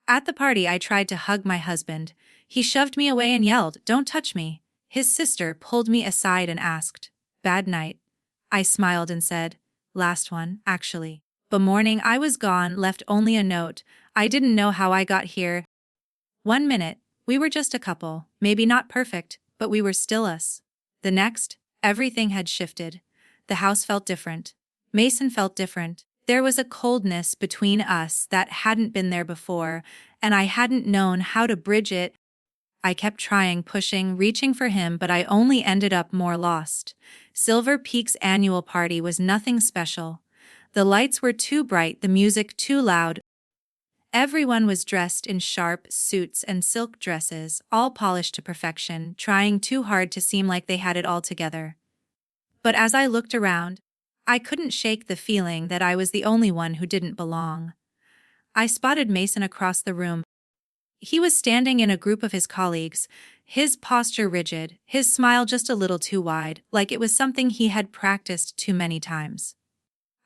At the party, I tried to hug my husband. He shoved me away and yelled, "Don't touch me." His sister pulled me aside and asked, "Bad night?" I smiled and said, "Last one, actually." The morning I was gone left only a note. I didn't know how I got here. 1 minute, we were just a couple, maybe not perfect, but we were still us. The next, everything had shifted. The house felt different. Mason felt different. There was a coldness between us that hadn't been there before, and I hadn't known how to bridge it. I kept trying, pushing, reaching for him, but I only ended up more lost. Silver Peak's annual party was nothing special. The lights were too bright, the music too loud. Everyone was dressed in sharp suits and silk dresses, all polished to perfection, trying too hard to seem like they had it all together. But as I looked around, I couldn't shake the feeling that I was the only one who didn't belong. I spotted Mason across the room. He was standing in a group of his colleagues, his posture rigid, his smile just a little too wide, like it was something he had practiced too many times.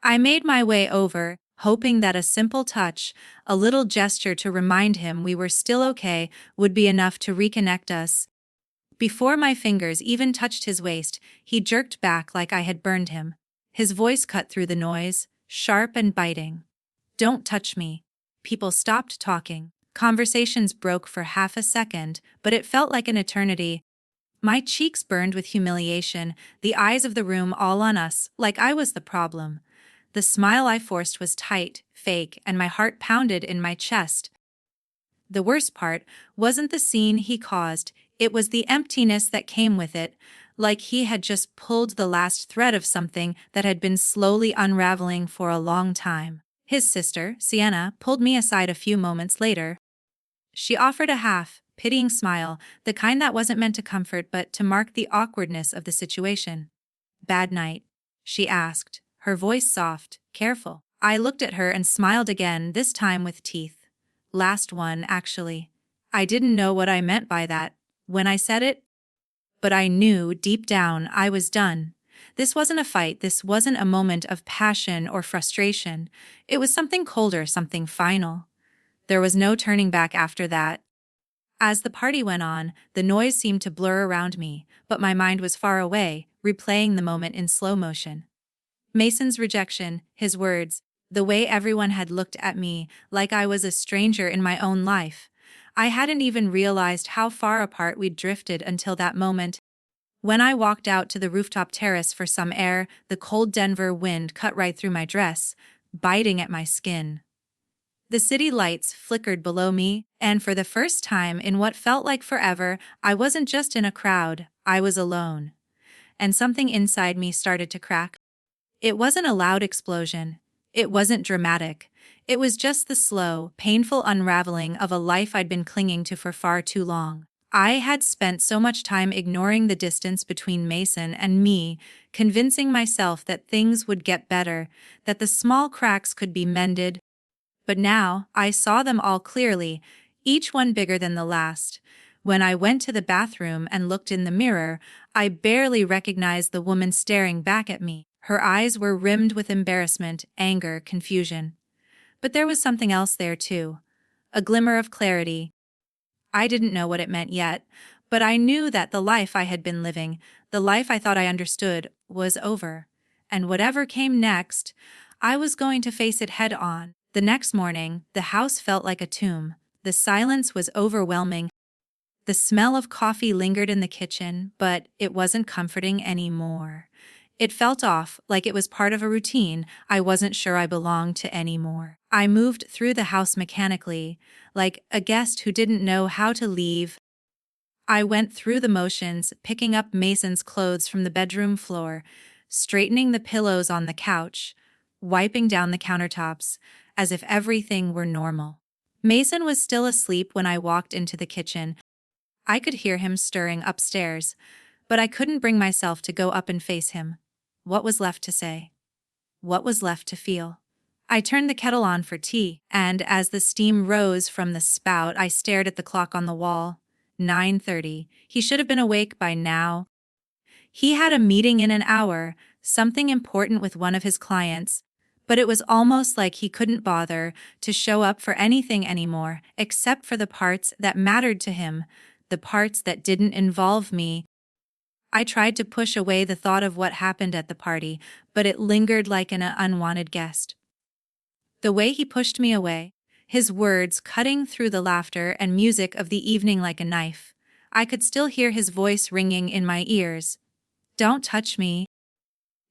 I made my way over, hoping that a simple touch, a little gesture to remind him we were still okay, would be enough to reconnect us. Before my fingers even touched his waist, he jerked back like I had burned him. His voice cut through the noise, sharp and biting. "Don't touch me." People stopped talking. Conversations broke for half a second, but it felt like an eternity. My cheeks burned with humiliation, the eyes of the room all on us, like I was the problem. The smile I forced was tight, fake, and my heart pounded in my chest. The worst part wasn't the scene he caused, it was the emptiness that came with it, like he had just pulled the last thread of something that had been slowly unraveling for a long time. His sister, Sienna, pulled me aside a few moments later. She offered a half-pitying smile, the kind that wasn't meant to comfort but to mark the awkwardness of the situation. "Bad night?" she asked, her voice soft, careful. I looked at her and smiled again, this time with teeth. "Last one, actually." I didn't know what I meant by that when I said it, but I knew deep down I was done. This wasn't a fight, this wasn't a moment of passion or frustration. It was something colder, something final. There was no turning back after that. As the party went on, the noise seemed to blur around me, but my mind was far away, replaying the moment in slow motion. Mason's rejection, his words, the way everyone had looked at me, like I was a stranger in my own life. I hadn't even realized how far apart we'd drifted until that moment. When I walked out to the rooftop terrace for some air, the cold Denver wind cut right through my dress, biting at my skin. The city lights flickered below me, and for the first time in what felt like forever, I wasn't just in a crowd, I was alone. And something inside me started to crack. It wasn't a loud explosion. It wasn't dramatic. It was just the slow, painful unraveling of a life I'd been clinging to for far too long. I had spent so much time ignoring the distance between Mason and me, convincing myself that things would get better, that the small cracks could be mended. But now, I saw them all clearly, each one bigger than the last. When I went to the bathroom and looked in the mirror, I barely recognized the woman staring back at me. Her eyes were rimmed with embarrassment, anger, confusion. But there was something else there too. A glimmer of clarity. I didn't know what it meant yet, but I knew that the life I had been living, the life I thought I understood, was over. And whatever came next, I was going to face it head on. The next morning, the house felt like a tomb. The silence was overwhelming. The smell of coffee lingered in the kitchen, but it wasn't comforting anymore. It felt off, like it was part of a routine I wasn't sure I belonged to anymore. I moved through the house mechanically, like a guest who didn't know how to leave. I went through the motions, picking up Mason's clothes from the bedroom floor, straightening the pillows on the couch, wiping down the countertops, as if everything were normal. Mason was still asleep when I walked into the kitchen. I could hear him stirring upstairs, but I couldn't bring myself to go up and face him. What was left to say? What was left to feel? I turned the kettle on for tea, and as the steam rose from the spout, I stared at the clock on the wall. 9:30. He should have been awake by now. He had a meeting in an hour, something important with one of his clients, But it was almost like he couldn't bother to show up for anything anymore, except for the parts that mattered to him, the parts that didn't involve me. I tried to push away the thought of what happened at the party, but it lingered like an unwanted guest. The way he pushed me away, his words cutting through the laughter and music of the evening like a knife. I could still hear his voice ringing in my ears. "Don't touch me."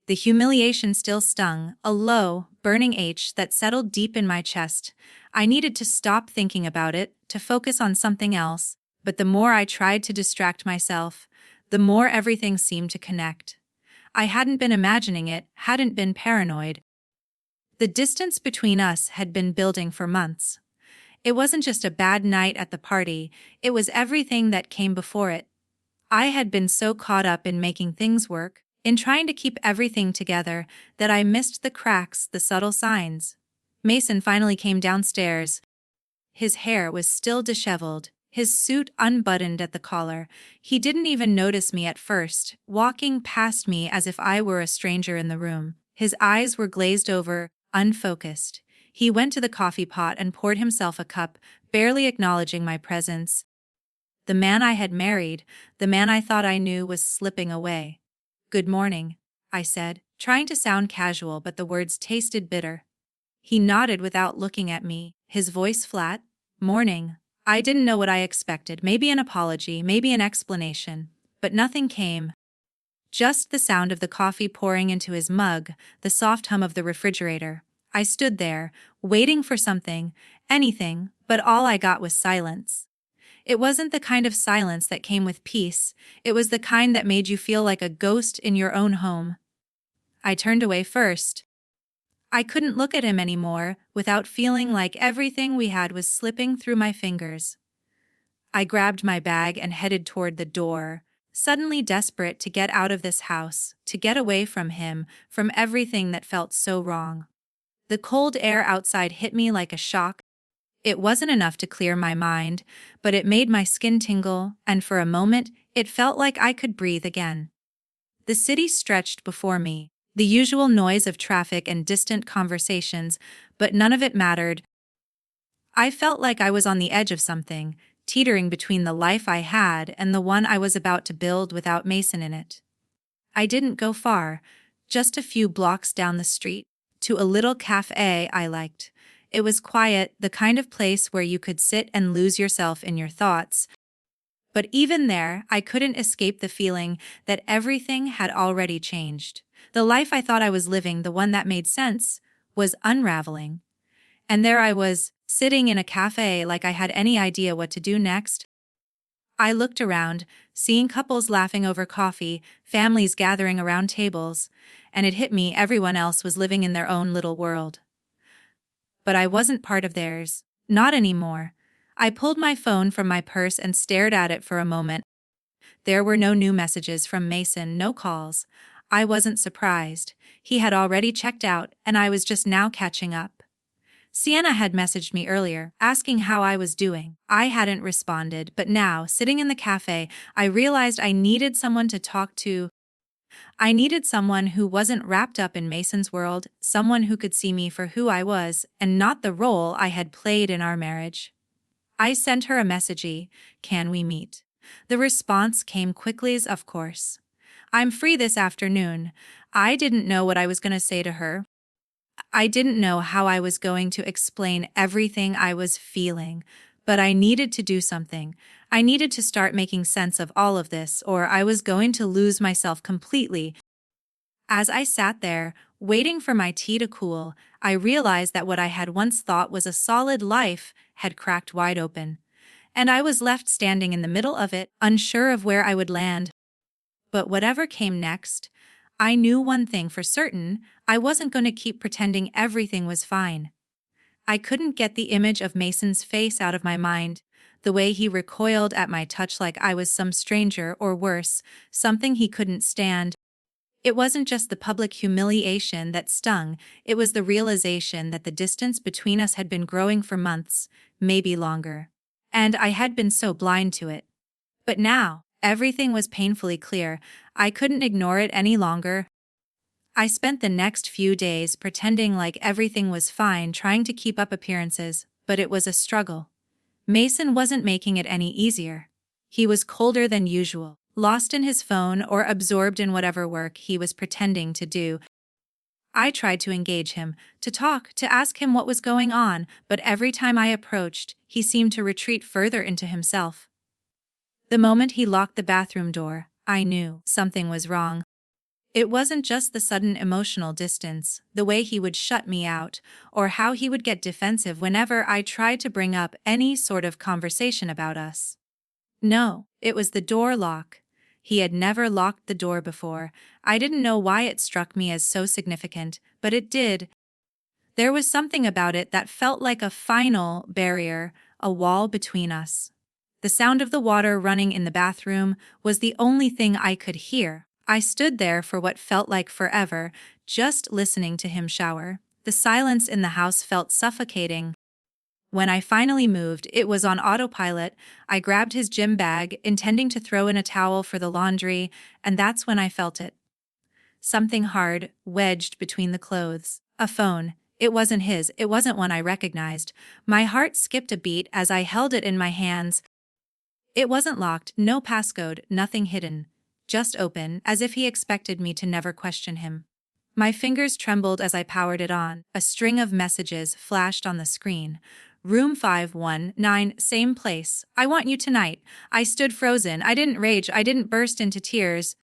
The humiliation still stung, a low, burning ache that settled deep in my chest. I needed to stop thinking about it, to focus on something else, but the more I tried to distract myself, the more everything seemed to connect. I hadn't been imagining it, hadn't been paranoid. The distance between us had been building for months. It wasn't just a bad night at the party, it was everything that came before it. I had been so caught up in making things work, in trying to keep everything together, that I missed the cracks, the subtle signs. Mason finally came downstairs. His hair was still disheveled, his suit unbuttoned at the collar. He didn't even notice me at first, walking past me as if I were a stranger in the room. His eyes were glazed over, unfocused. He went to the coffee pot and poured himself a cup, barely acknowledging my presence. The man I had married, the man I thought I knew, was slipping away. "Good morning," I said, trying to sound casual, but the words tasted bitter. He nodded without looking at me, his voice flat. "Morning." I didn't know what I expected, maybe an apology, maybe an explanation, but nothing came. Just the sound of the coffee pouring into his mug, the soft hum of the refrigerator. I stood there, waiting for something, anything, but all I got was silence. It wasn't the kind of silence that came with peace, it was the kind that made you feel like a ghost in your own home. I turned away first. I couldn't look at him anymore without feeling like everything we had was slipping through my fingers. I grabbed my bag and headed toward the door, suddenly desperate to get out of this house, to get away from him, from everything that felt so wrong. The cold air outside hit me like a shock. It wasn't enough to clear my mind, but it made my skin tingle, and for a moment, it felt like I could breathe again. The city stretched before me, the usual noise of traffic and distant conversations, but none of it mattered. I felt like I was on the edge of something, teetering between the life I had and the one I was about to build without Mason in it. I didn't go far, just a few blocks down the street, to a little cafe I liked. It was quiet, the kind of place where you could sit and lose yourself in your thoughts. But even there, I couldn't escape the feeling that everything had already changed. The life I thought I was living, the one that made sense, was unraveling. And there I was, sitting in a cafe like I had any idea what to do next. I looked around, seeing couples laughing over coffee, families gathering around tables, and it hit me everyone else was living in their own little world. But I wasn't part of theirs, not anymore. I pulled my phone from my purse and stared at it for a moment. There were no new messages from Mason, no calls. I wasn't surprised. He had already checked out, and I was just now catching up. Sienna had messaged me earlier, asking how I was doing. I hadn't responded, but now, sitting in the cafe, I realized I needed someone to talk to. I needed someone who wasn't wrapped up in Mason's world, someone who could see me for who I was, and not the role I had played in our marriage. I sent her a message, "Can we meet?" The response came quickly as of course. "I'm free this afternoon." I didn't know what I was going to say to her. I didn't know how I was going to explain everything I was feeling, but I needed to do something. I needed to start making sense of all of this, or I was going to lose myself completely. As I sat there, waiting for my tea to cool, I realized that what I had once thought was a solid life had cracked wide open, and I was left standing in the middle of it, unsure of where I would land. But whatever came next, I knew one thing for certain: I wasn't going to keep pretending everything was fine. I couldn't get the image of Mason's face out of my mind, the way he recoiled at my touch like I was some stranger, or worse, something he couldn't stand. It wasn't just the public humiliation that stung, it was the realization that the distance between us had been growing for months, maybe longer. And I had been so blind to it. But now, everything was painfully clear. I couldn't ignore it any longer. I spent the next few days pretending like everything was fine, trying to keep up appearances, but it was a struggle. Mason wasn't making it any easier. He was colder than usual, lost in his phone or absorbed in whatever work he was pretending to do. I tried to engage him, to talk, to ask him what was going on, but every time I approached, he seemed to retreat further into himself. The moment he locked the bathroom door, I knew something was wrong. It wasn't just the sudden emotional distance, the way he would shut me out, or how he would get defensive whenever I tried to bring up any sort of conversation about us. No, it was the door lock. He had never locked the door before. I didn't know why it struck me as so significant, but it did. There was something about it that felt like a final barrier, a wall between us. The sound of the water running in the bathroom was the only thing I could hear. I stood there for what felt like forever, just listening to him shower. The silence in the house felt suffocating. When I finally moved, it was on autopilot. I grabbed his gym bag, intending to throw in a towel for the laundry, and that's when I felt it. Something hard, wedged between the clothes. A phone. It wasn't his, it wasn't one I recognized. My heart skipped a beat as I held it in my hands. It wasn't locked, no passcode, nothing hidden. Just open, as if he expected me to never question him. My fingers trembled as I powered it on. A string of messages flashed on the screen. Room 519, same place. I want you tonight. I stood frozen. I didn't rage. I didn't burst into tears.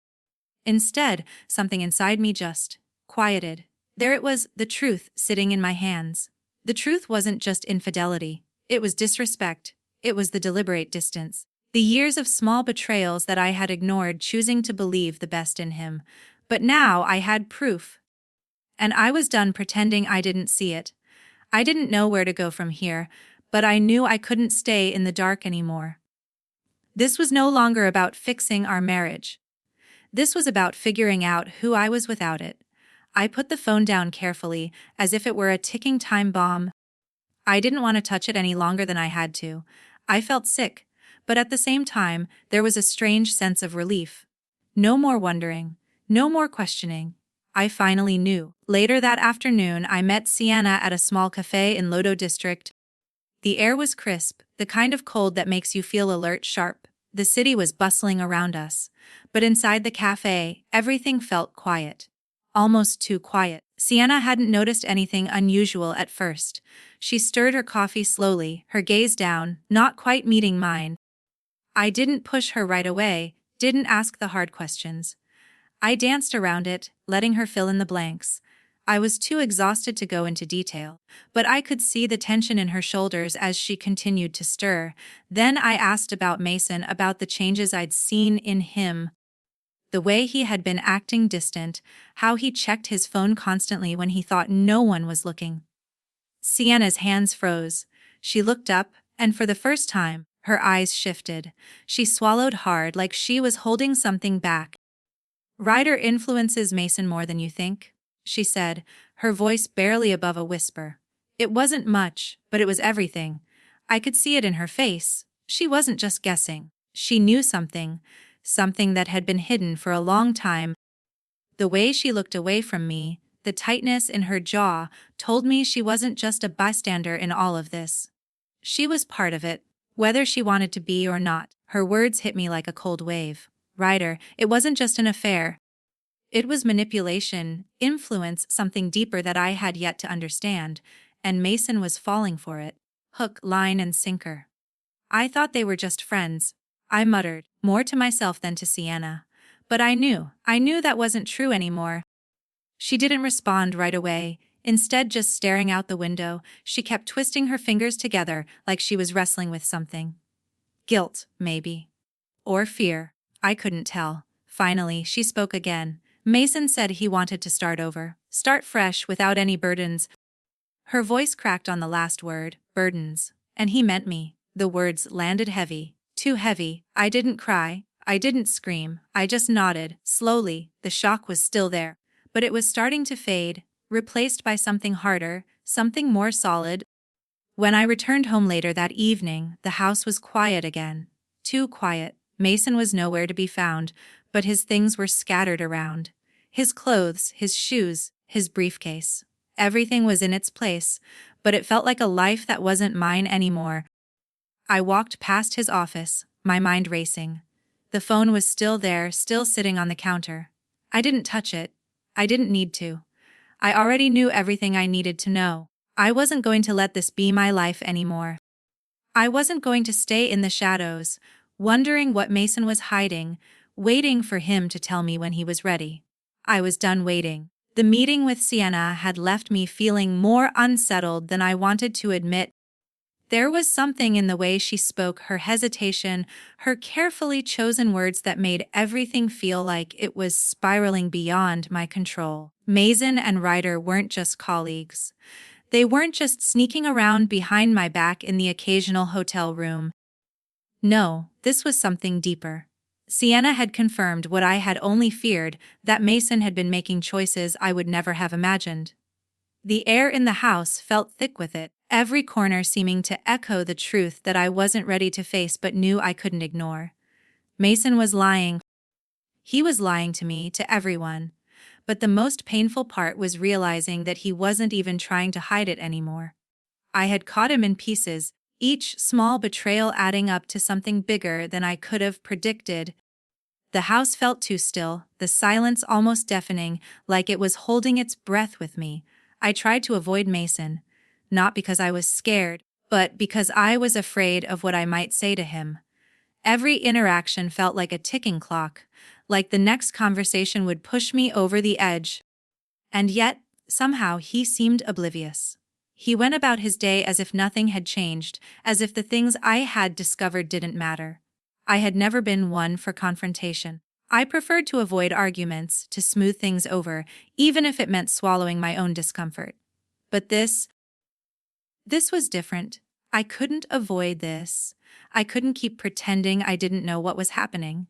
Instead, something inside me just quieted. There it was, the truth, sitting in my hands. The truth wasn't just infidelity. It was disrespect. It was the deliberate distance. The years of small betrayals that I had ignored, choosing to believe the best in him. But now I had proof. And I was done pretending I didn't see it. I didn't know where to go from here, but I knew I couldn't stay in the dark anymore. This was no longer about fixing our marriage. This was about figuring out who I was without it. I put the phone down carefully, as if it were a ticking time bomb. I didn't want to touch it any longer than I had to. I felt sick, but at the same time, there was a strange sense of relief. No more wondering, no more questioning. I finally knew. Later that afternoon, I met Sienna at a small cafe in Lodo District. The air was crisp, the kind of cold that makes you feel alert, sharp. The city was bustling around us. But inside the cafe, everything felt quiet. Almost too quiet. Sienna hadn't noticed anything unusual at first. She stirred her coffee slowly, her gaze down, not quite meeting mine. I didn't push her right away, didn't ask the hard questions. I danced around it, letting her fill in the blanks. I was too exhausted to go into detail, but I could see the tension in her shoulders as she continued to stir. Then I asked about Mason, about the changes I'd seen in him. The way he had been acting distant, how he checked his phone constantly when he thought no one was looking. Sienna's hands froze. She looked up, and for the first time, her eyes shifted. She swallowed hard, like she was holding something back. Ryder influences Mason more than you think, she said, her voice barely above a whisper. It wasn't much, but it was everything. I could see it in her face. She wasn't just guessing. She knew something that had been hidden for a long time. The way she looked away from me, the tightness in her jaw, told me she wasn't just a bystander in all of this. She was part of it, whether she wanted to be or not. Her words hit me like a cold wave. Ryder, it wasn't just an affair. It was manipulation, influence, something deeper that I had yet to understand, and Mason was falling for it. Hook, line, and sinker. I thought they were just friends. I muttered, more to myself than to Sienna. But I knew that wasn't true anymore. She didn't respond right away, instead just staring out the window. She kept twisting her fingers together like she was wrestling with something. Guilt, maybe. Or fear. I couldn't tell. Finally, she spoke again. Mason said he wanted to start over. Start fresh, without any burdens. Her voice cracked on the last word, burdens. And he meant me. The words landed heavy. Too heavy. I didn't cry. I didn't scream. I just nodded, slowly. The shock was still there. But it was starting to fade, replaced by something harder, something more solid. When I returned home later that evening, the house was quiet again. Too quiet. Mason was nowhere to be found, but his things were scattered around. His clothes, his shoes, his briefcase. Everything was in its place, but it felt like a life that wasn't mine anymore. I walked past his office, my mind racing. The phone was still there, still sitting on the counter. I didn't touch it. I didn't need to. I already knew everything I needed to know. I wasn't going to let this be my life anymore. I wasn't going to stay in the shadows, wondering what Mason was hiding, waiting for him to tell me when he was ready. I was done waiting. The meeting with Sienna had left me feeling more unsettled than I wanted to admit. There was something in the way she spoke, her hesitation, her carefully chosen words that made everything feel like it was spiraling beyond my control. Mason and Ryder weren't just colleagues. They weren't just sneaking around behind my back in the occasional hotel room. No, this was something deeper. Sienna had confirmed what I had only feared, that Mason had been making choices I would never have imagined. The air in the house felt thick with it, every corner seeming to echo the truth that I wasn't ready to face but knew I couldn't ignore. Mason was lying. He was lying to me, to everyone. But the most painful part was realizing that he wasn't even trying to hide it anymore. I had caught him in pieces, each small betrayal adding up to something bigger than I could have predicted. The house felt too still, the silence almost deafening, like it was holding its breath with me. I tried to avoid Mason, not because I was scared, but because I was afraid of what I might say to him. Every interaction felt like a ticking clock, like the next conversation would push me over the edge. And yet, somehow he seemed oblivious. He went about his day as if nothing had changed, as if the things I had discovered didn't matter. I had never been one for confrontation. I preferred to avoid arguments, to smooth things over, even if it meant swallowing my own discomfort. But this was different. I couldn't avoid this. I couldn't keep pretending I didn't know what was happening.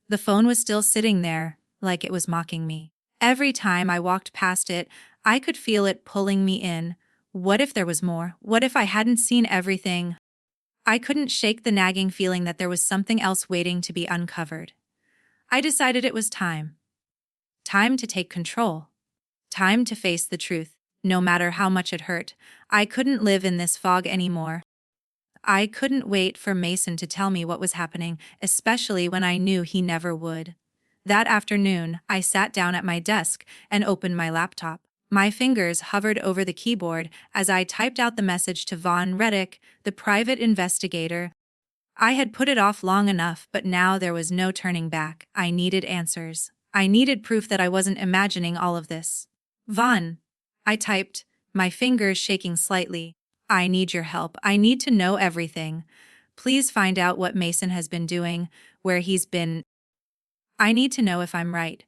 The phone was still sitting there, like it was mocking me. Every time I walked past it, I could feel it pulling me in. What if there was more? What if I hadn't seen everything? I couldn't shake the nagging feeling that there was something else waiting to be uncovered. I decided it was time. Time to take control. Time to face the truth, no matter how much it hurt. I couldn't live in this fog anymore. I couldn't wait for Mason to tell me what was happening, especially when I knew he never would. That afternoon, I sat down at my desk and opened my laptop. My fingers hovered over the keyboard as I typed out the message to Von Reddick, the private investigator. I had put it off long enough, but now there was no turning back. I needed answers. I needed proof that I wasn't imagining all of this. Von, I typed, my fingers shaking slightly. I need your help. I need to know everything. Please find out what Mason has been doing, where he's been. I need to know if I'm right.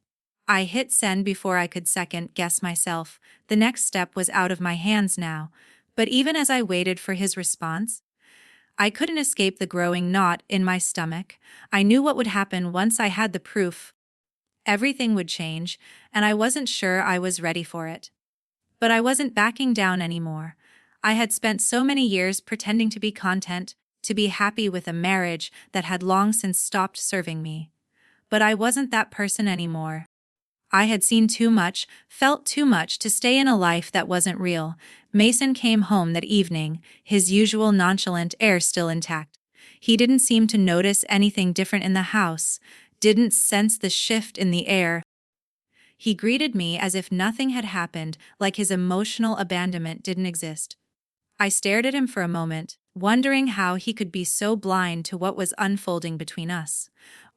I hit send before I could second guess myself. The next step was out of my hands now. But even as I waited for his response, I couldn't escape the growing knot in my stomach. I knew what would happen once I had the proof. Everything would change, and I wasn't sure I was ready for it. But I wasn't backing down anymore. I had spent so many years pretending to be content, to be happy with a marriage that had long since stopped serving me. But I wasn't that person anymore. I had seen too much, felt too much to stay in a life that wasn't real. Mason came home that evening, his usual nonchalant air still intact. He didn't seem to notice anything different in the house, didn't sense the shift in the air. He greeted me as if nothing had happened, like his emotional abandonment didn't exist. I stared at him for a moment, wondering how he could be so blind to what was unfolding between us.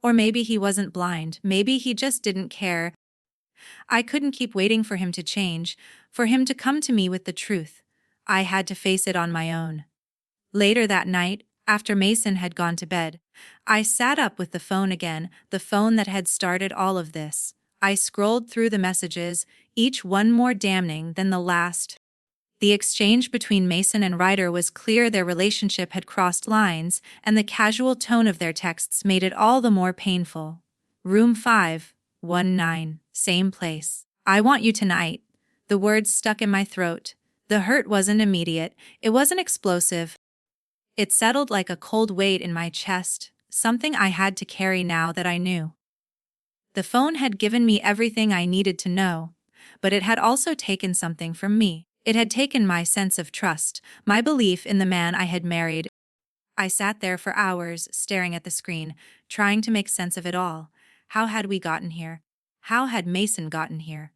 Or maybe he wasn't blind, maybe he just didn't care. I couldn't keep waiting for him to change, for him to come to me with the truth. I had to face it on my own. Later that night, after Mason had gone to bed, I sat up with the phone again, the phone that had started all of this. I scrolled through the messages, each one more damning than the last. The exchange between Mason and Ryder was clear. Their relationship had crossed lines, and the casual tone of their texts made it all the more painful. Room 519, same place. I want you tonight. The words stuck in my throat. The hurt wasn't immediate, it wasn't explosive. It settled like a cold weight in my chest, something I had to carry now that I knew. The phone had given me everything I needed to know, but it had also taken something from me. It had taken my sense of trust, my belief in the man I had married. I sat there for hours, staring at the screen, trying to make sense of it all. How had we gotten here? How had Mason gotten here?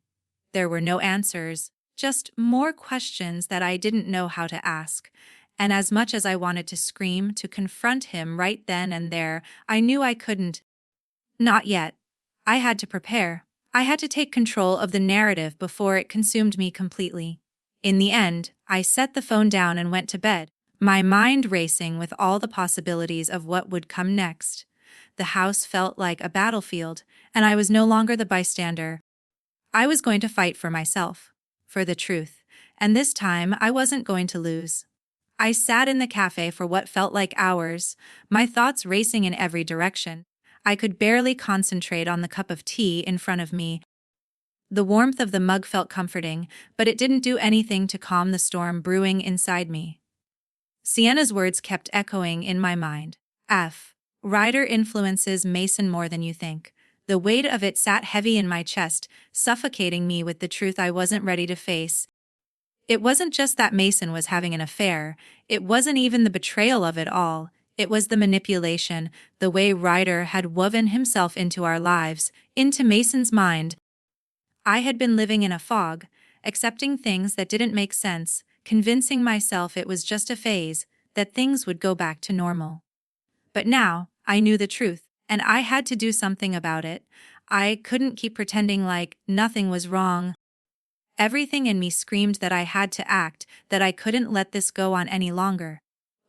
There were no answers, just more questions that I didn't know how to ask. And as much as I wanted to scream, to confront him right then and there, I knew I couldn't. Not yet. I had to prepare. I had to take control of the narrative before it consumed me completely. In the end, I set the phone down and went to bed, my mind racing with all the possibilities of what would come next. The house felt like a battlefield, and I was no longer the bystander. I was going to fight for myself, for the truth, and this time I wasn't going to lose. I sat in the cafe for what felt like hours, my thoughts racing in every direction. I could barely concentrate on the cup of tea in front of me. The warmth of the mug felt comforting, but it didn't do anything to calm the storm brewing inside me. Sienna's words kept echoing in my mind. Ryder influences Mason more than you think. The weight of it sat heavy in my chest, suffocating me with the truth I wasn't ready to face. It wasn't just that Mason was having an affair, it wasn't even the betrayal of it all. It was the manipulation, the way Ryder had woven himself into our lives, into Mason's mind. I had been living in a fog, accepting things that didn't make sense, convincing myself it was just a phase, that things would go back to normal. But now, I knew the truth, and I had to do something about it. I couldn't keep pretending like nothing was wrong. Everything in me screamed that I had to act, that I couldn't let this go on any longer.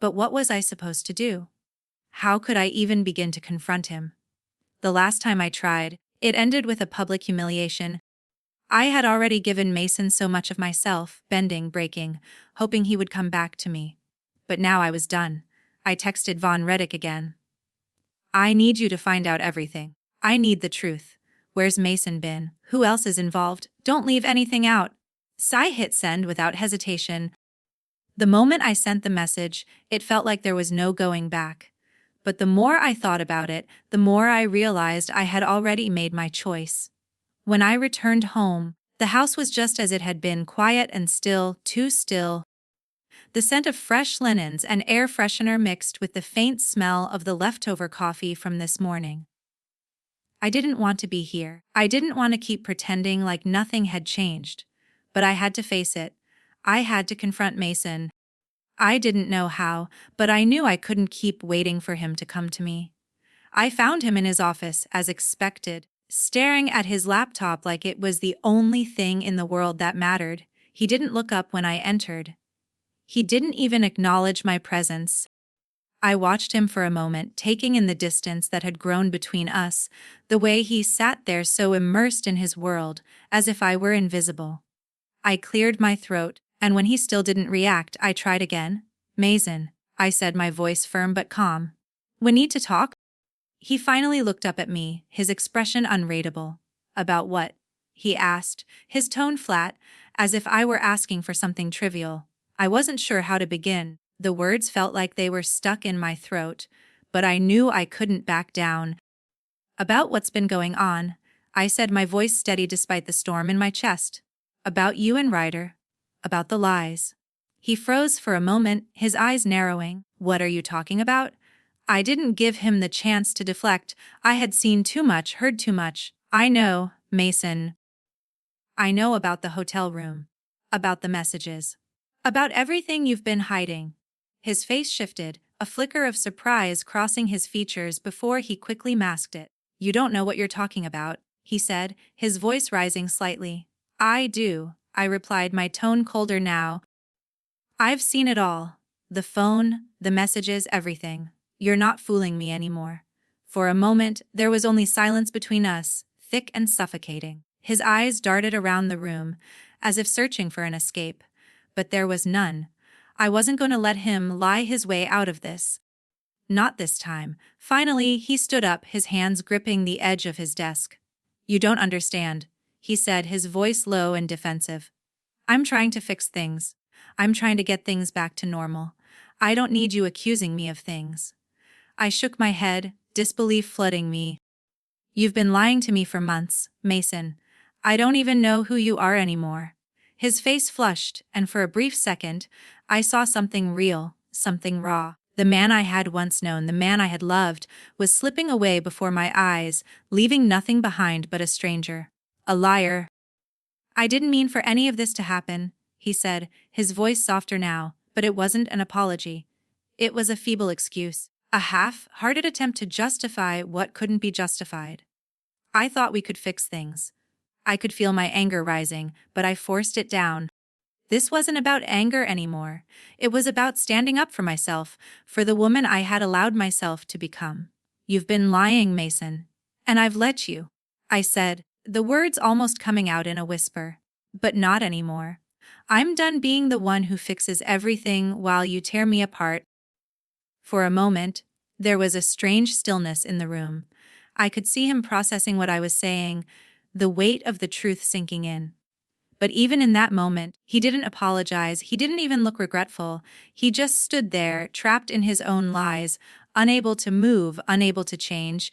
But what was I supposed to do? How could I even begin to confront him? The last time I tried, it ended with a public humiliation. I had already given Mason so much of myself, bending, breaking, hoping he would come back to me. But now I was done. I texted Von Reddick again. I need you to find out everything. I need the truth. Where's Mason been? Who else is involved? Don't leave anything out. Sai hit send without hesitation. The moment I sent the message, it felt like there was no going back. But the more I thought about it, the more I realized I had already made my choice. When I returned home, the house was just as it had been, quiet and still, too still. The scent of fresh linens and air freshener mixed with the faint smell of the leftover coffee from this morning. I didn't want to be here. I didn't want to keep pretending like nothing had changed. But I had to face it. I had to confront Mason. I didn't know how, but I knew I couldn't keep waiting for him to come to me. I found him in his office, as expected, staring at his laptop like it was the only thing in the world that mattered. He didn't look up when I entered. He didn't even acknowledge my presence. I watched him for a moment, taking in the distance that had grown between us, the way he sat there so immersed in his world, as if I were invisible. I cleared my throat, and when he still didn't react, I tried again. Mason, I said, my voice firm but calm. We need to talk? He finally looked up at me, his expression unreadable. About what? He asked, his tone flat, as if I were asking for something trivial. I wasn't sure how to begin. The words felt like they were stuck in my throat, but I knew I couldn't back down. About what's been going on, I said, my voice steady despite the storm in my chest. About you and Ryder. About the lies. He froze for a moment, his eyes narrowing. What are you talking about? I didn't give him the chance to deflect. I had seen too much, heard too much. I know, Mason. I know about the hotel room. About the messages. About everything you've been hiding. His face shifted, a flicker of surprise crossing his features before he quickly masked it. You don't know what you're talking about, he said, his voice rising slightly. I do, I replied, my tone colder now. I've seen it all. The phone, the messages, everything. You're not fooling me anymore. For a moment, there was only silence between us, thick and suffocating. His eyes darted around the room, as if searching for an escape. But there was none. I wasn't going to let him lie his way out of this. Not this time. Finally, he stood up, his hands gripping the edge of his desk. You don't understand, he said, his voice low and defensive. I'm trying to fix things. I'm trying to get things back to normal. I don't need you accusing me of things. I shook my head, disbelief flooding me. You've been lying to me for months, Mason. I don't even know who you are anymore. His face flushed, and for a brief second, I saw something real, something raw. The man I had once known, the man I had loved, was slipping away before my eyes, leaving nothing behind but a stranger. A liar. I didn't mean for any of this to happen, he said, his voice softer now, but it wasn't an apology. It was a feeble excuse, a half-hearted attempt to justify what couldn't be justified. I thought we could fix things. I could feel my anger rising, but I forced it down. This wasn't about anger anymore. It was about standing up for myself, for the woman I had allowed myself to become. You've been lying, Mason. And I've let you. I said, the words almost coming out in a whisper. But not anymore. I'm done being the one who fixes everything while you tear me apart. For a moment, there was a strange stillness in the room. I could see him processing what I was saying, the weight of the truth sinking in. But even in that moment, he didn't apologize, he didn't even look regretful. He just stood there, trapped in his own lies, unable to move, unable to change.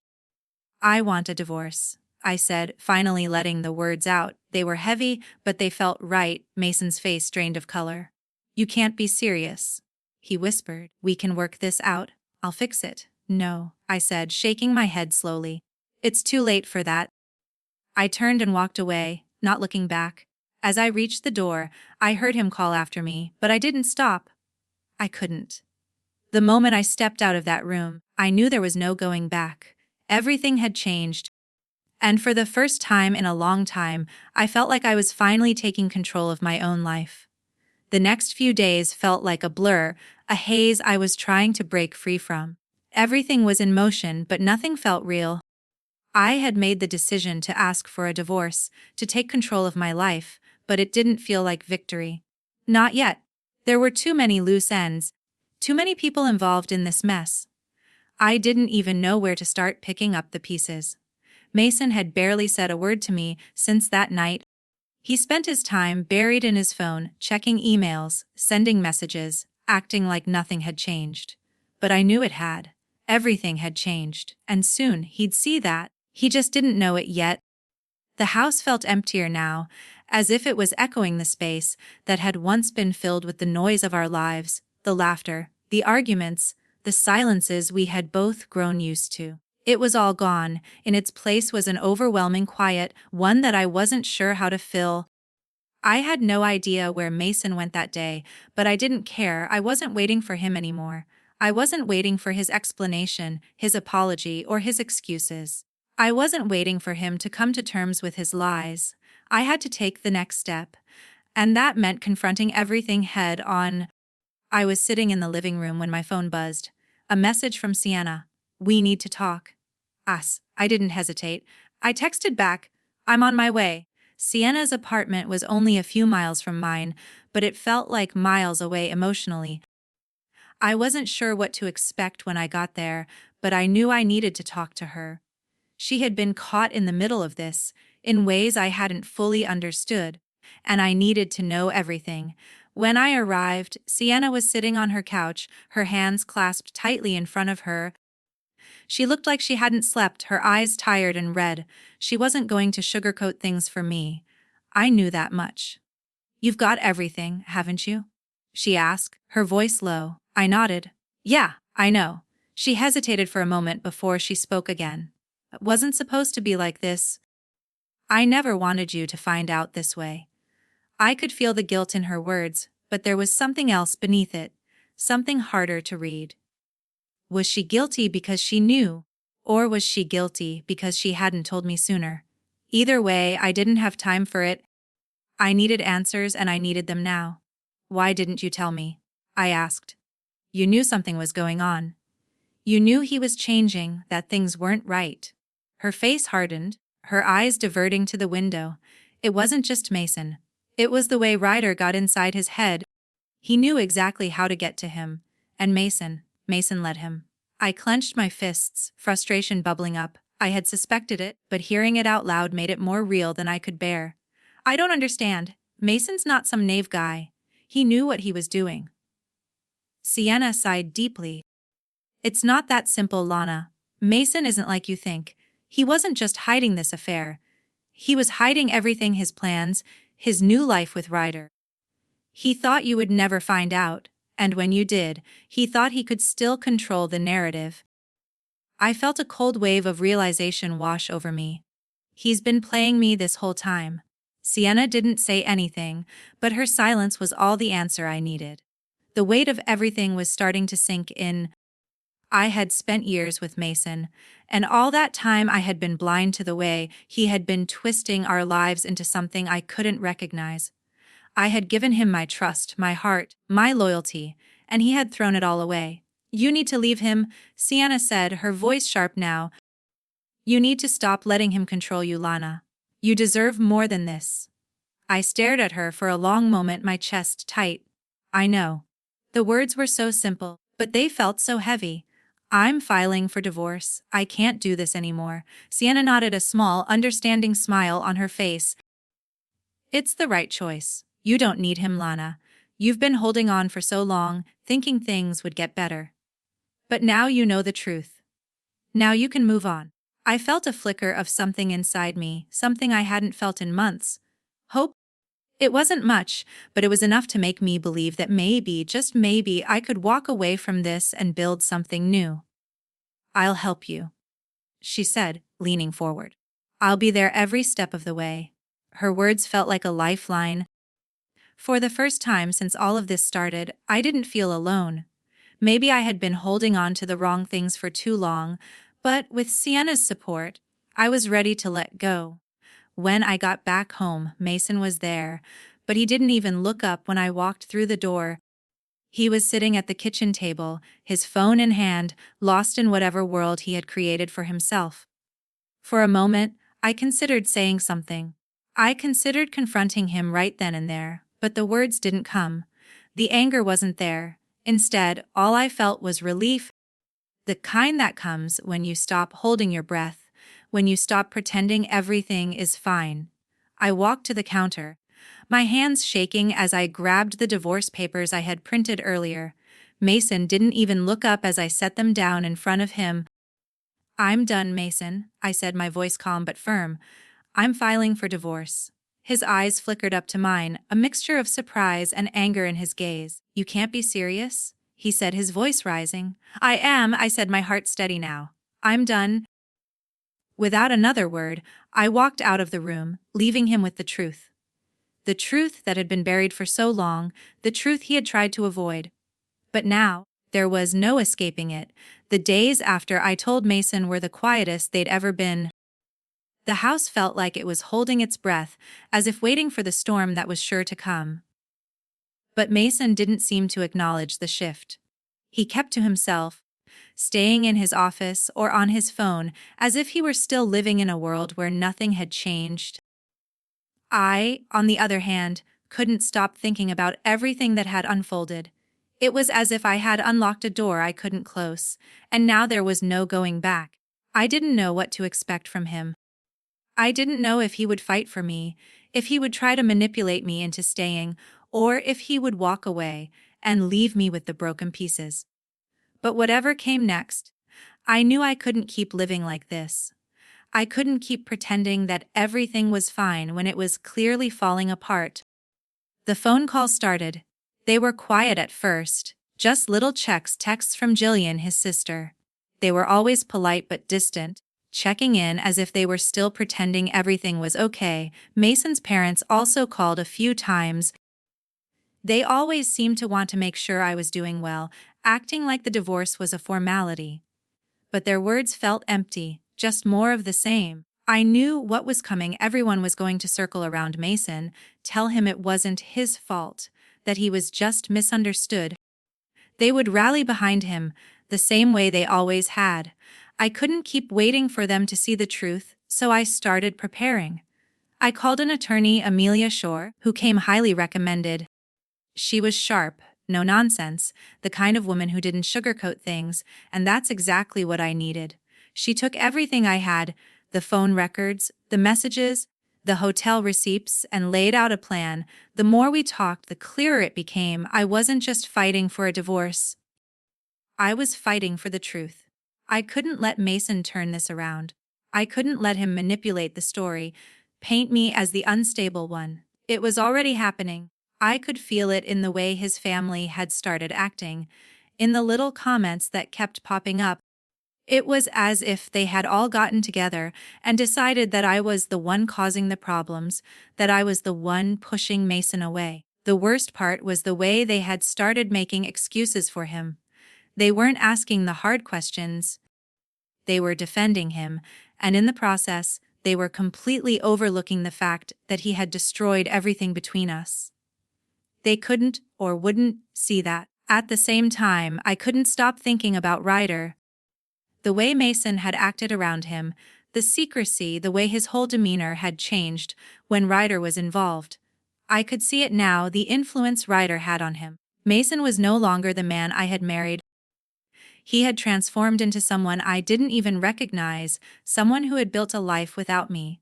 I want a divorce, I said, finally letting the words out. They were heavy, but they felt right. Mason's face drained of color. You can't be serious, he whispered. We can work this out. I'll fix it. No, I said, shaking my head slowly. It's too late for that. I turned and walked away, not looking back. As I reached the door, I heard him call after me, but I didn't stop. I couldn't. The moment I stepped out of that room, I knew there was no going back. Everything had changed. And for the first time in a long time, I felt like I was finally taking control of my own life. The next few days felt like a blur, a haze I was trying to break free from. Everything was in motion, but nothing felt real. I had made the decision to ask for a divorce, to take control of my life, but it didn't feel like victory. Not yet. There were too many loose ends, too many people involved in this mess. I didn't even know where to start picking up the pieces. Mason had barely said a word to me since that night. He spent his time buried in his phone, checking emails, sending messages, acting like nothing had changed. But I knew it had. Everything had changed, and soon he'd see that. He just didn't know it yet. The house felt emptier now, as if it was echoing the space that had once been filled with the noise of our lives, the laughter, the arguments, the silences we had both grown used to. It was all gone. In its place was an overwhelming quiet, one that I wasn't sure how to fill. I had no idea where Mason went that day, but I didn't care. I wasn't waiting for him anymore. I wasn't waiting for his explanation, his apology, or his excuses. I wasn't waiting for him to come to terms with his lies. I had to take the next step, and that meant confronting everything head on. I was sitting in the living room when my phone buzzed. A message from Sienna. We need to talk. Us. I didn't hesitate. I texted back, I'm on my way. Sienna's apartment was only a few miles from mine, but it felt like miles away emotionally. I wasn't sure what to expect when I got there, but I knew I needed to talk to her. She had been caught in the middle of this, in ways I hadn't fully understood, and I needed to know everything. When I arrived, Sienna was sitting on her couch, her hands clasped tightly in front of her. She looked like she hadn't slept, her eyes tired and red. She wasn't going to sugarcoat things for me. I knew that much. You've got everything, haven't you? She asked, her voice low. I nodded. Yeah, I know. She hesitated for a moment before she spoke again. It wasn't supposed to be like this. I never wanted you to find out this way. I could feel the guilt in her words, but there was something else beneath it, something harder to read. Was she guilty because she knew, or was she guilty because she hadn't told me sooner? Either way, I didn't have time for it. I needed answers and I needed them now. Why didn't you tell me? I asked. You knew something was going on. You knew he was changing, that things weren't right. Her face hardened, her eyes diverting to the window. It wasn't just Mason. It was the way Ryder got inside his head. He knew exactly how to get to him. And Mason let him. I clenched my fists, frustration bubbling up. I had suspected it, but hearing it out loud made it more real than I could bear. I don't understand. Mason's not some knave guy. He knew what he was doing. Sienna sighed deeply. It's not that simple, Lana. Mason isn't like you think. He wasn't just hiding this affair. He was hiding everything: his plans, his new life with Ryder. He thought you would never find out, and when you did, he thought he could still control the narrative. I felt a cold wave of realization wash over me. He's been playing me this whole time. Sienna didn't say anything, but her silence was all the answer I needed. The weight of everything was starting to sink in. I had spent years with Mason, and all that time I had been blind to the way he had been twisting our lives into something I couldn't recognize. I had given him my trust, my heart, my loyalty, and he had thrown it all away. "You need to leave him," Sienna said, her voice sharp now. "You need to stop letting him control you, Lana. You deserve more than this." I stared at her for a long moment, my chest tight. I know. The words were so simple, but they felt so heavy. "I'm filing for divorce. I can't do this anymore." Sienna nodded, a small, understanding smile on her face. "It's the right choice. You don't need him, Lana. You've been holding on for so long, thinking things would get better. But now you know the truth. Now you can move on." I felt a flicker of something inside me, something I hadn't felt in months. Hope. It wasn't much, but it was enough to make me believe that maybe, just maybe, I could walk away from this and build something new. "I'll help you," she said, leaning forward. "I'll be there every step of the way." Her words felt like a lifeline. For the first time since all of this started, I didn't feel alone. Maybe I had been holding on to the wrong things for too long, but with Sienna's support, I was ready to let go. When I got back home, Mason was there, but he didn't even look up when I walked through the door. He was sitting at the kitchen table, his phone in hand, lost in whatever world he had created for himself. For a moment, I considered saying something. I considered confronting him right then and there, but the words didn't come. The anger wasn't there. Instead, all I felt was relief. The kind that comes when you stop holding your breath, when you stop pretending everything is fine. I walked to the counter, my hands shaking as I grabbed the divorce papers I had printed earlier. Mason didn't even look up as I set them down in front of him. "I'm done, Mason," I said, my voice calm but firm. "I'm filing for divorce." His eyes flickered up to mine, a mixture of surprise and anger in his gaze. "You can't be serious?" he said, his voice rising. "I am," I said, my heart steady now. "I'm done." Without another word, I walked out of the room, leaving him with the truth. The truth that had been buried for so long, the truth he had tried to avoid. But now, there was no escaping it. The days after I told Mason were the quietest they'd ever been. The house felt like it was holding its breath, as if waiting for the storm that was sure to come. But Mason didn't seem to acknowledge the shift. He kept to himself, staying in his office or on his phone, as if he were still living in a world where nothing had changed. I, on the other hand, couldn't stop thinking about everything that had unfolded. It was as if I had unlocked a door I couldn't close, and now there was no going back. I didn't know what to expect from him. I didn't know if he would fight for me, if he would try to manipulate me into staying, or if he would walk away and leave me with the broken pieces. But whatever came next, I knew I couldn't keep living like this. I couldn't keep pretending that everything was fine when it was clearly falling apart. The phone calls started. They were quiet at first, just little texts from Jillian, his sister. They were always polite but distant, checking in as if they were still pretending everything was okay. Mason's parents also called a few times. They always seemed to want to make sure I was doing well, acting like the divorce was a formality. But their words felt empty, just more of the same. I knew what was coming. Everyone was going to circle around Mason, tell him it wasn't his fault, that he was just misunderstood. They would rally behind him, the same way they always had. I couldn't keep waiting for them to see the truth, so I started preparing. I called an attorney, Amelia Shore, who came highly recommended. She was sharp, no nonsense, the kind of woman who didn't sugarcoat things, and that's exactly what I needed. She took everything I had, the phone records, the messages, the hotel receipts, and laid out a plan. The more we talked, the clearer it became. I wasn't just fighting for a divorce. I was fighting for the truth. I couldn't let Mason turn this around. I couldn't let him manipulate the story, paint me as the unstable one. It was already happening. I could feel it in the way his family had started acting, in the little comments that kept popping up. It was as if they had all gotten together and decided that I was the one causing the problems, that I was the one pushing Mason away. The worst part was the way they had started making excuses for him. They weren't asking the hard questions. They were defending him, and in the process, they were completely overlooking the fact that he had destroyed everything between us. They couldn't or wouldn't see that. At the same time, I couldn't stop thinking about Ryder. The way Mason had acted around him, the secrecy, the way his whole demeanor had changed when Ryder was involved. I could see it now, the influence Ryder had on him. Mason was no longer the man I had married. He had transformed into someone I didn't even recognize, someone who had built a life without me.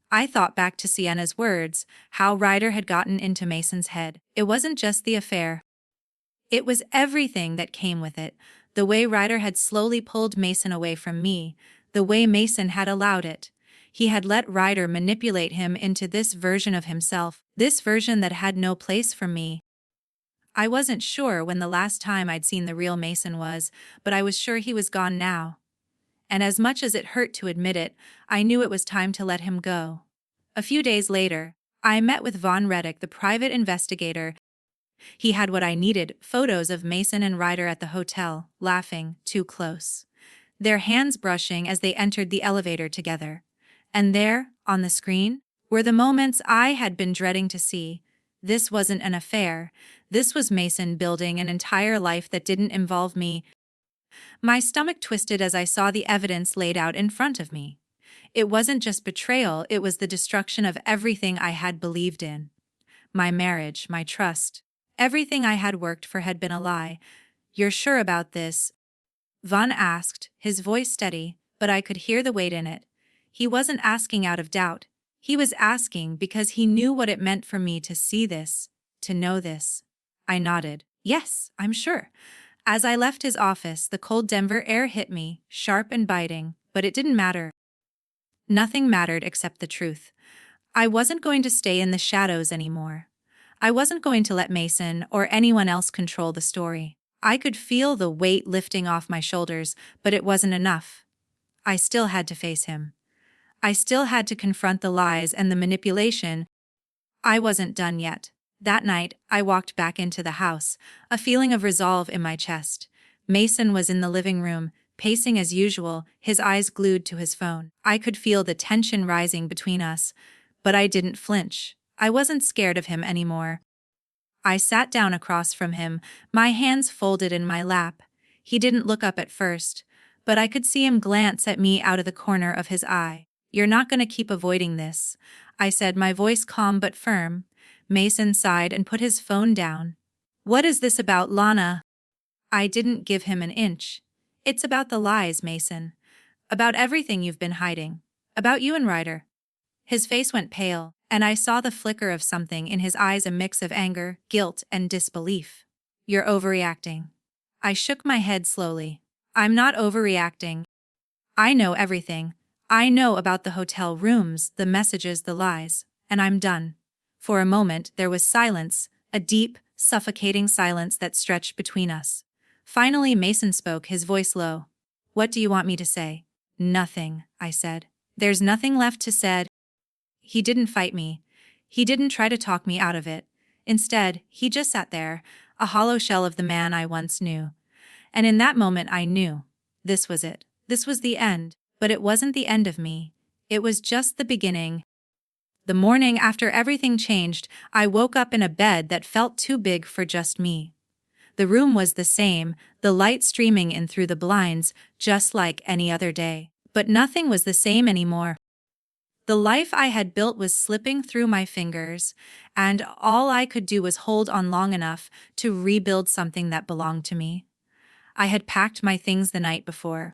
I thought back to Sienna's words, how Ryder had gotten into Mason's head. It wasn't just the affair. It was everything that came with it, the way Ryder had slowly pulled Mason away from me, the way Mason had allowed it. He had let Ryder manipulate him into this version of himself, this version that had no place for me. I wasn't sure when the last time I'd seen the real Mason was, but I was sure he was gone now. And as much as it hurt to admit it, I knew it was time to let him go. A few days later, I met with Von Reddick, the private investigator. He had what I needed, photos of Mason and Ryder at the hotel, laughing, too close. Their hands brushing as they entered the elevator together. And there, on the screen, were the moments I had been dreading to see. This wasn't an affair. This was Mason building an entire life that didn't involve me. My stomach twisted as I saw the evidence laid out in front of me. It wasn't just betrayal, it was the destruction of everything I had believed in. My marriage, my trust. Everything I had worked for had been a lie. "You're sure about this?" Von asked, his voice steady, but I could hear the weight in it. He wasn't asking out of doubt. He was asking because he knew what it meant for me to see this, to know this. I nodded. "Yes, I'm sure." As I left his office, the cold Denver air hit me, sharp and biting, but it didn't matter. Nothing mattered except the truth. I wasn't going to stay in the shadows anymore. I wasn't going to let Mason or anyone else control the story. I could feel the weight lifting off my shoulders, but it wasn't enough. I still had to face him. I still had to confront the lies and the manipulation. I wasn't done yet. That night, I walked back into the house, a feeling of resolve in my chest. Mason was in the living room, pacing as usual, his eyes glued to his phone. I could feel the tension rising between us, but I didn't flinch. I wasn't scared of him anymore. I sat down across from him, my hands folded in my lap. He didn't look up at first, but I could see him glance at me out of the corner of his eye. "You're not going to keep avoiding this," I said, my voice calm but firm. Mason sighed and put his phone down. "What is this about, Lana?" I didn't give him an inch. "It's about the lies, Mason. About everything you've been hiding. About you and Ryder." His face went pale, and I saw the flicker of something in his eyes, a mix of anger, guilt, and disbelief. "You're overreacting." I shook my head slowly. "I'm not overreacting. I know everything. I know about the hotel rooms, the messages, the lies, and I'm done." For a moment, there was silence, a deep, suffocating silence that stretched between us. Finally, Mason spoke, his voice low. "What do you want me to say?" "Nothing," I said. "There's nothing left to say." He didn't fight me. He didn't try to talk me out of it. Instead, he just sat there, a hollow shell of the man I once knew. And in that moment I knew. This was it. This was the end. But it wasn't the end of me. It was just the beginning. The morning after everything changed, I woke up in a bed that felt too big for just me. The room was the same, the light streaming in through the blinds, just like any other day. But nothing was the same anymore. The life I had built was slipping through my fingers, and all I could do was hold on long enough to rebuild something that belonged to me. I had packed my things the night before.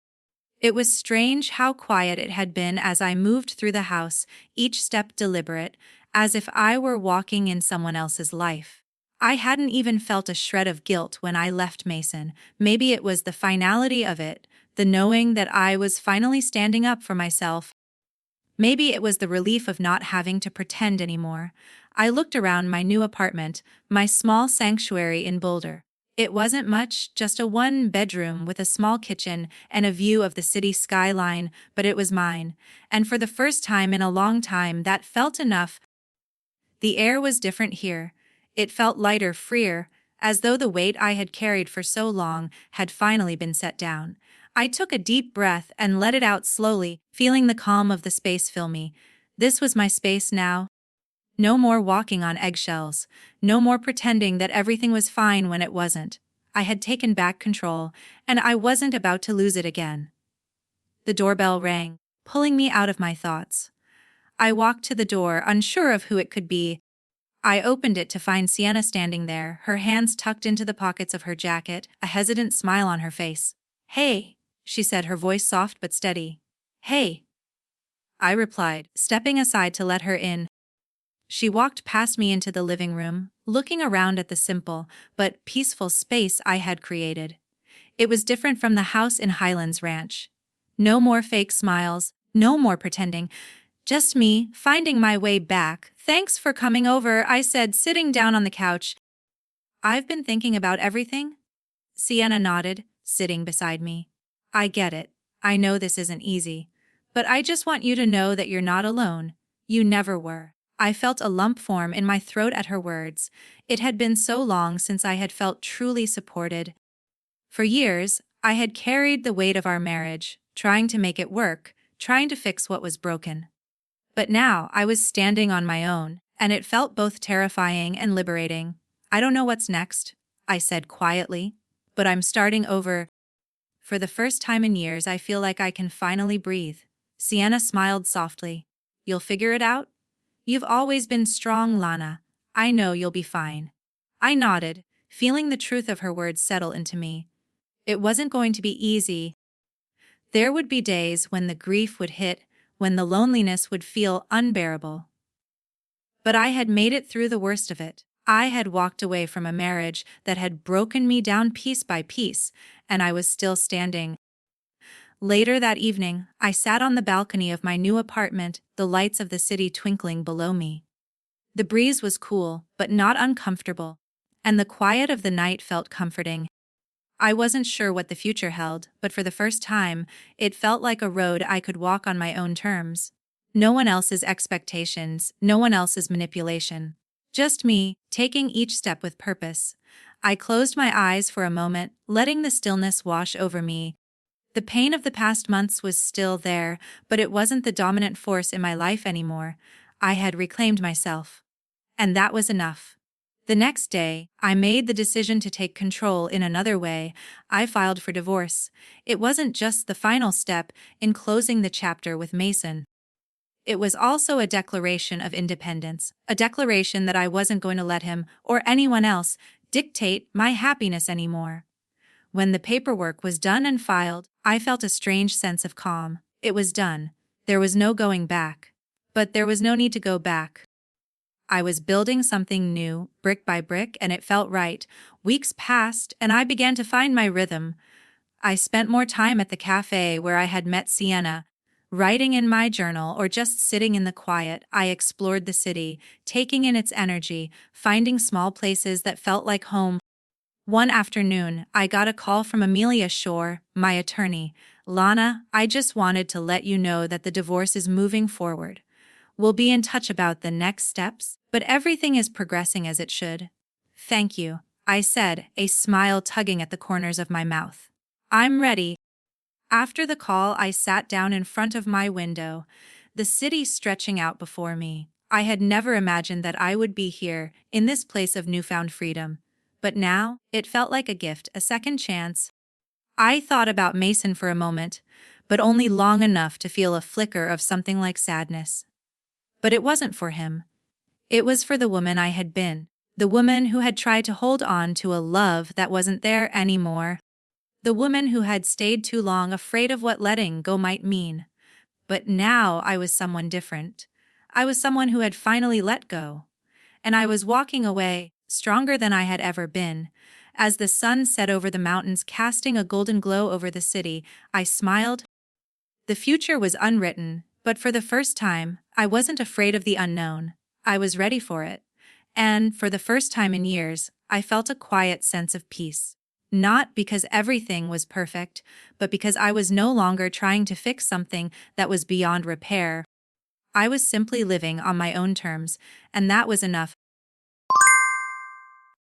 It was strange how quiet it had been as I moved through the house, each step deliberate, as if I were walking in someone else's life. I hadn't even felt a shred of guilt when I left Mason. Maybe it was the finality of it, the knowing that I was finally standing up for myself. Maybe it was the relief of not having to pretend anymore. I looked around my new apartment, my small sanctuary in Boulder. It wasn't much, just a one-bedroom with a small kitchen and a view of the city skyline, but it was mine. And for the first time in a long time, that felt enough. The air was different here. It felt lighter, freer, as though the weight I had carried for so long had finally been set down. I took a deep breath and let it out slowly, feeling the calm of the space fill me. This was my space now. No more walking on eggshells. No more pretending that everything was fine when it wasn't. I had taken back control, and I wasn't about to lose it again. The doorbell rang, pulling me out of my thoughts. I walked to the door, unsure of who it could be. I opened it to find Sienna standing there, her hands tucked into the pockets of her jacket, a hesitant smile on her face. "Hey," she said, her voice soft but steady. "Hey," I replied, stepping aside to let her in. She walked past me into the living room, looking around at the simple but peaceful space I had created. It was different from the house in Highlands Ranch. No more fake smiles, no more pretending. Just me, finding my way back. "Thanks for coming over," I said, sitting down on the couch. "I've been thinking about everything." Sienna nodded, sitting beside me. "I get it. I know this isn't easy. But I just want you to know that you're not alone. You never were." I felt a lump form in my throat at her words. It had been so long since I had felt truly supported. For years, I had carried the weight of our marriage, trying to make it work, trying to fix what was broken. But now I was standing on my own, and it felt both terrifying and liberating. "I don't know what's next," I said quietly, "but I'm starting over." For the first time in years, I feel like I can finally breathe. Sienna smiled softly. "You'll figure it out? You've always been strong, Lana. I know you'll be fine." I nodded, feeling the truth of her words settle into me. It wasn't going to be easy. There would be days when the grief would hit, when the loneliness would feel unbearable. But I had made it through the worst of it. I had walked away from a marriage that had broken me down piece by piece, and I was still standing. Later that evening, I sat on the balcony of my new apartment, the lights of the city twinkling below me. The breeze was cool, but not uncomfortable, and the quiet of the night felt comforting. I wasn't sure what the future held, but for the first time, it felt like a road I could walk on my own terms. No one else's expectations, no one else's manipulation. Just me, taking each step with purpose. I closed my eyes for a moment, letting the stillness wash over me. The pain of the past months was still there, but it wasn't the dominant force in my life anymore. I had reclaimed myself. And that was enough. The next day, I made the decision to take control in another way. I filed for divorce. It wasn't just the final step in closing the chapter with Mason. It was also a declaration of independence, a declaration that I wasn't going to let him, or anyone else, dictate my happiness anymore. When the paperwork was done and filed, I felt a strange sense of calm. It was done. There was no going back. But there was no need to go back. I was building something new, brick by brick, and it felt right. Weeks passed, and I began to find my rhythm. I spent more time at the cafe where I had met Sienna. Writing in my journal or just sitting in the quiet, I explored the city, taking in its energy, finding small places that felt like home. One afternoon, I got a call from Amelia Shore, my attorney. "Lana, I just wanted to let you know that the divorce is moving forward. We'll be in touch about the next steps, but everything is progressing as it should." "Thank you," I said, a smile tugging at the corners of my mouth. "I'm ready." After the call, I sat down in front of my window, the city stretching out before me. I had never imagined that I would be here, in this place of newfound freedom. But now, it felt like a gift, a second chance. I thought about Mason for a moment, but only long enough to feel a flicker of something like sadness. But it wasn't for him. It was for the woman I had been, the woman who had tried to hold on to a love that wasn't there anymore, the woman who had stayed too long afraid of what letting go might mean. But now I was someone different. I was someone who had finally let go. And I was walking away, stronger than I had ever been. As the sun set over the mountains, casting a golden glow over the city, I smiled. The future was unwritten, but for the first time, I wasn't afraid of the unknown. I was ready for it. And, for the first time in years, I felt a quiet sense of peace. Not because everything was perfect, but because I was no longer trying to fix something that was beyond repair. I was simply living on my own terms, and that was enough.